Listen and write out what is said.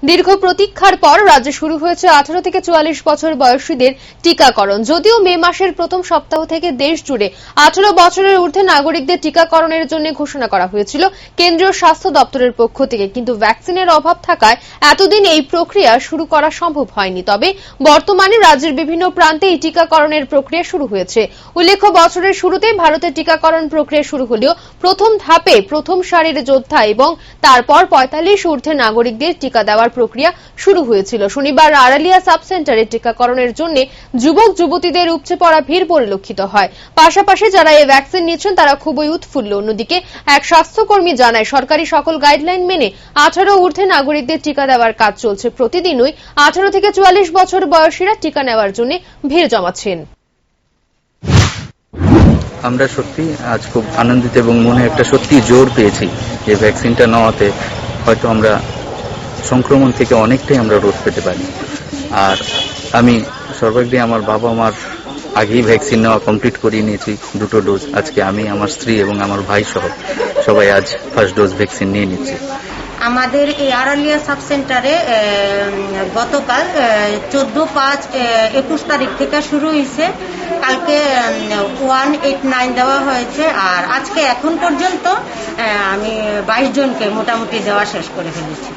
দীর্ঘ প্রতীক্ষার পর রাজ্যে শুরু হয়েছে 18 থেকে 44 বছর বয়সীদের টিকাকরণ। যদিও মে মাসের প্রথম সপ্তাহ থেকে দেশ জুড়ে 18 বছরের ঊর্ধ্বে নাগরিকদের টিকাকরণের জন্য ঘোষণা করা হয়েছিল কেন্দ্রীয় স্বাস্থ্য দপ্তরের পক্ষ থেকে, কিন্তু ভ্যাকসিনের অভাব থাকায় এতদিন এই প্রক্রিয়া শুরু করা সম্ভব হয়নি। তবে বর্তমানে রাজ্যের বিভিন্ন প্রান্তে এই টিকাকরণের প্রক্রিয়া শুরু হয়েছে। উল্লেখ্য, বছরের শুরুতে ভারতের টিকাকরণ প্রক্রিয়া শুরু হলেও প্রথম ধাপে প্রথম সারির যোদ্ধা এবং তারপর 45 ঊর্ধ্বে নাগরিকদের টিকা দেওয়ার প্রক্রিয়া শুরু হয়েছিল। শনিবার আড়ালিয়া সাব সেন্টারে টিকাকরণের জন্য যুবক যুবতীদের উপচে পড়া ভিড় পরিলক্ষিত হয়। পাশাপাশি যারা এই ভ্যাকসিন নিচ্ছেন তারা খুবই উৎফুল্ল। অন্যদিকে এক স্বাস্থ্যকর্মী জানায়, সরকারি সকল গাইডলাইন মেনে 18 ঊর্ধ্বে নাগরিকদের টিকা দেওয়ার কাজ চলছে। প্রতিদিনই 18 থেকে 44 বছর বয়সীরা টিকা নেওয়ার জন্য ভিড় জমাচ্ছেন। আমরা সত্যি আজ খুব আনন্দিত এবং মনে একটা সত্যি জোর পেয়েছি যে ভ্যাকসিনটা নেওয়াতে হয়তো আমরা সংক্রমণ থেকে অনেকটাই আমরা রোধ পেতে পারি। আর আমি সর্বাগ্রে আমার বাবা মার আগেই ভ্যাকসিন নেওয়া কমপ্লিট করিয়ে নিয়েছি, 2টো ডোজ। আজকে আমি, আমার স্ত্রী এবং আমার ভাই সহ সবাই আজ ফার্স্ট ডোজ ভ্যাকসিন নিয়ে নিচ্ছি। আমাদের এই আড়ালিয়া সাব সেন্টারে গতকাল 14/5/21 তারিখ থেকে শুরু হয়েছে। কালকে 189 দেওয়া হয়েছে আর আজকে এখন পর্যন্ত আমি 22 জনকে মোটামুটি দেওয়া শেষ করে ফেলেছি।